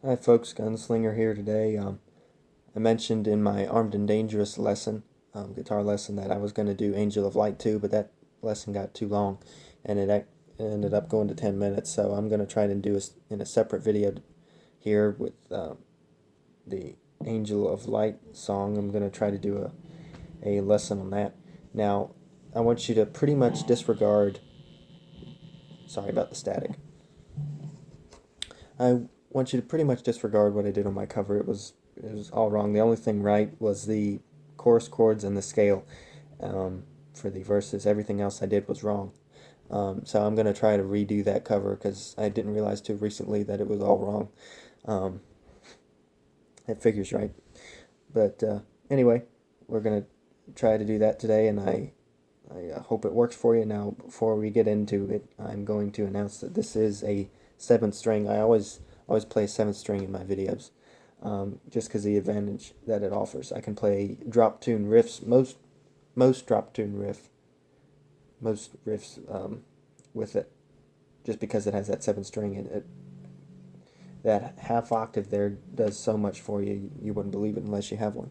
Hi folks, Gunslinger here today. I mentioned in my Armed and Dangerous lesson, guitar lesson, that I was going to do Angel of Light too, but that lesson got too long and it ended up going to 10 minutes, so I'm going to try to do it in a separate video here with the Angel of Light song. I'm going to try to do a lesson on that. Now, I want you to pretty much disregard, sorry about the static. I want you to pretty much disregard what I did on my cover. It was all wrong. The only thing right was the chorus chords and the scale for the verses. Everything else I did was wrong. So I'm going to try to redo that cover because I didn't realize too recently that it was all wrong. It figures right. But anyway, we're going to try to do that today, and I hope it works for you. Now, before we get into it, I'm going to announce that this is a 7th string. I always play 7th string in my videos, just because the advantage that it offers. I can play drop tune riffs, most riffs with it, just because it has that 7th string. That half octave there does so much for you. You wouldn't believe it unless you have one.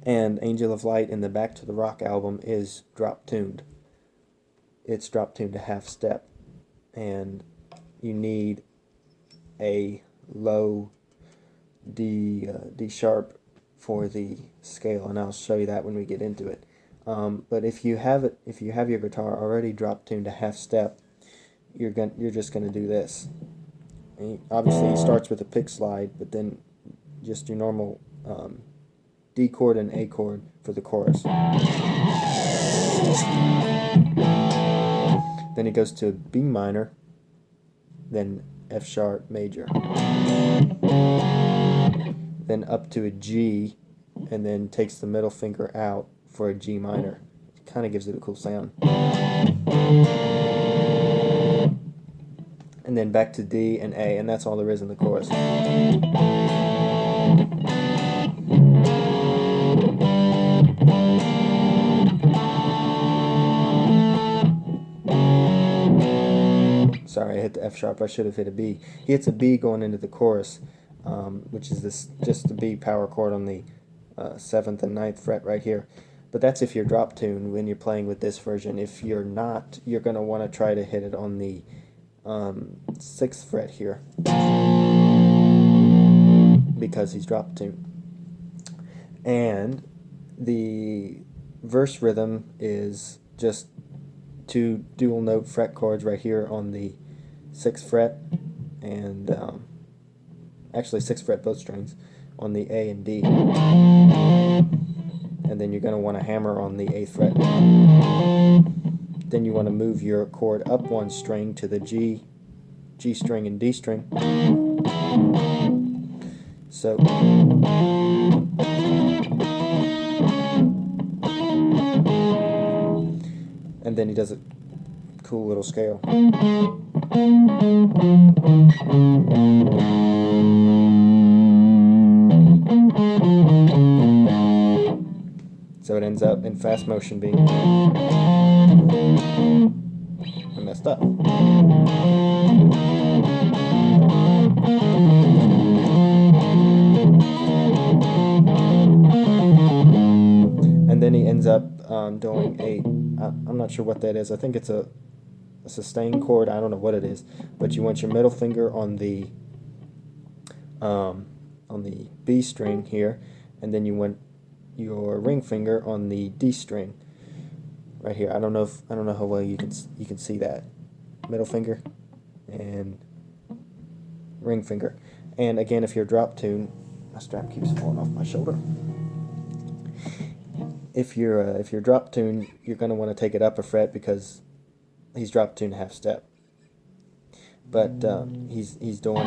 And Angel of Light in the Back to the Rock album is drop tuned. It's drop tuned to half step, and you need a low D sharp for the scale, and I'll show you that when we get into it. But if you have your guitar already drop tuned to half step, you're just gonna do this. And obviously, he starts with a pick slide, but then just your normal D chord and A chord for the chorus. Then he goes to B minor, then F sharp major, then up to a G, and then takes the middle finger out for a G minor. It kind of gives it a cool sound. And then back to D and A, and that's all there is in the chorus. Sorry, I hit the F sharp. I should have hit a B. He hits a B going into the chorus, which is just the B power chord on the 7th and 9th fret right here. But that's if you're drop tuned when you're playing with this version. If you're not, you're going to want to try to hit it on the 6th fret here, because he's drop tuned. And the verse rhythm is just 2 dual note fret chords right here on the 6th fret, and actually 6th fret both strings on the A and D, and then you're going to want to hammer on the 8th fret. Then you want to move your chord up 1 string to the G string and D string. So and then he does a cool little scale. So it ends up in fast motion being, I messed up. And then he ends up doing I'm not sure what that is. I think it's a sustain chord. I don't know what it is. But you want your middle finger on the B string here, and then you want your ring finger on the D string right here. I don't know how well you can see that. Middle finger and ring finger. And again, if you're drop tuned, my strap keeps falling off my shoulder. If you're drop tuned, you're going to want to take it up a fret because he's drop tuned half step. But he's doing,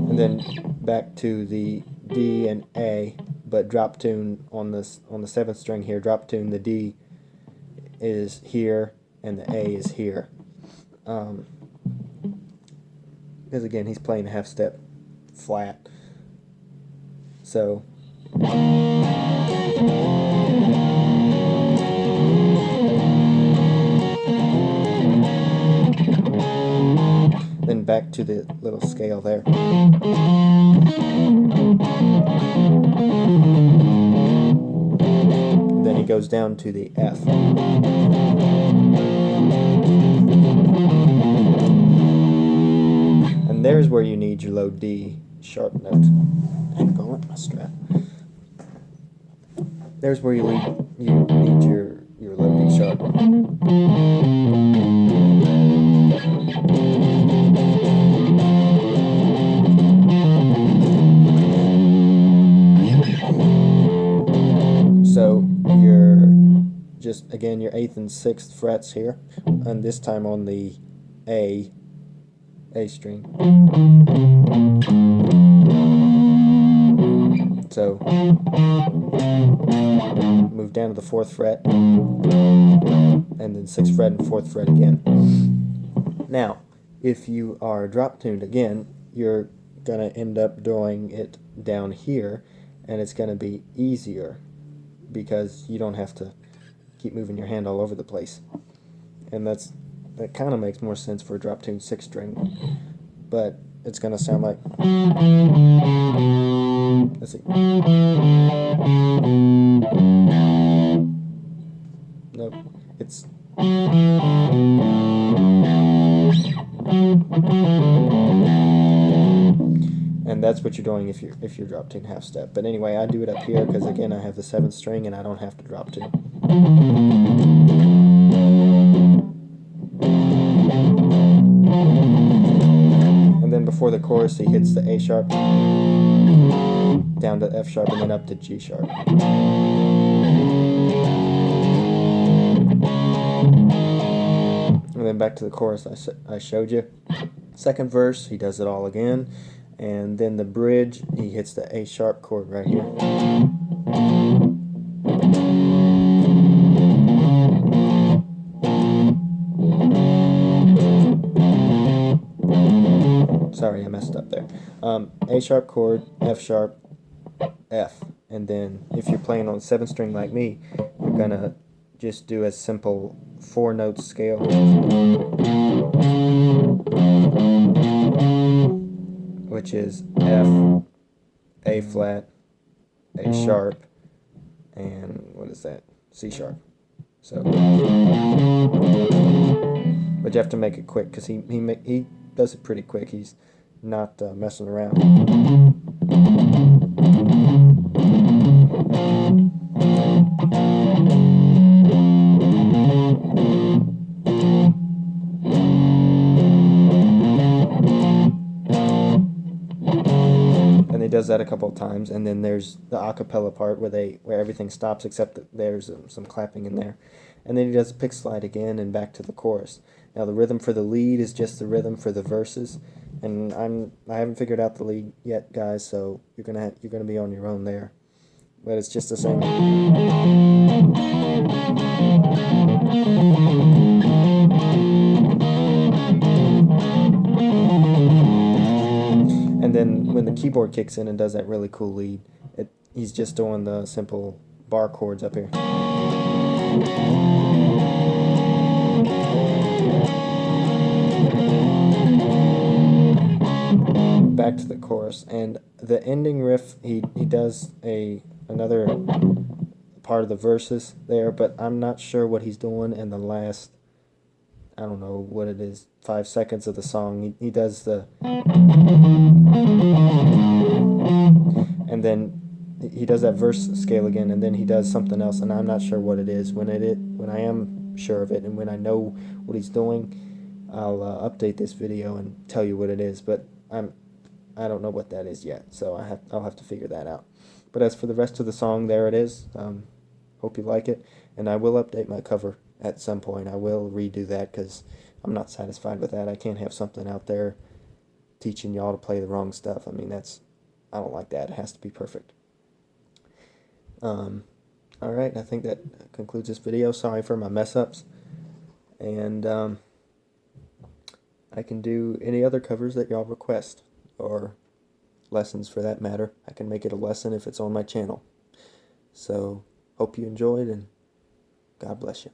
and then back to the D and A, but drop tune on the 7th string here. Drop tune, the D is here and the A is here. Because again, he's playing a half step flat. So back to the little scale there. Then he goes down to the F. And there's where you need your low D sharp note. Hang on, my strap. There's where you need your low D sharp. So you're just, again, your 8th and 6th frets here, and this time on the A string. So move down to the 4th fret, and then 6th fret and 4th fret again. Now, if you are drop tuned again, you're going to end up doing it down here, and it's going to be easier because you don't have to keep moving your hand all over the place. And that kind of makes more sense for a drop tuned 6th string, but it's going to sound like, let's see, nope, it's, and that's what you're doing if you're drop tuned half step. But anyway, I do it up here because, again, I have the 7th string and I don't have to drop tune. And then before the chorus, he hits the A sharp, down to F sharp, and then up to G sharp. And then back to the chorus I showed you. Second verse, he does it all again. And then the bridge, he hits the A sharp chord right here. Sorry, I messed up there. A sharp chord, F sharp, F. And then if you're playing on 7th string like me, you're going to just do a simple 4-note scale. Which is F, A flat, A sharp, and what is that? C sharp. So, but you have to make it quick because he does it pretty quick. He's not messing around. And he does that a couple of times, and then there's the acapella part where everything stops except that there's some clapping in there. And then he does a pick slide again and back to the chorus. Now the rhythm for the lead is just the rhythm for the verses, and I haven't figured out the lead yet, guys, so you're gonna be on your own there. But it's just the same. And then when the keyboard kicks in and does that really cool lead, he's just doing the simple bar chords up here. Back to the chorus, and the ending riff, he does another part of the verses there, but I'm not sure what he's doing in the last, I don't know what it is, 5 seconds of the song. He does the, and then he does that verse scale again, and then he does something else, and I'm not sure what it is. When I am sure of it, and when I know what he's doing, I'll update this video and tell you what it is. But I don't know what that is yet, so I'll have to figure that out. But as for the rest of the song, there it is. Hope you like it, and I will update my cover at some point. I will redo that because I'm not satisfied with that. I can't have something out there teaching y'all to play the wrong stuff. I mean, I don't like that. It has to be perfect. Alright, I think that concludes this video. Sorry for my mess-ups. And I can do any other covers that y'all request, or lessons for that matter. I can make it a lesson if it's on my channel. So, hope you enjoyed, and God bless you.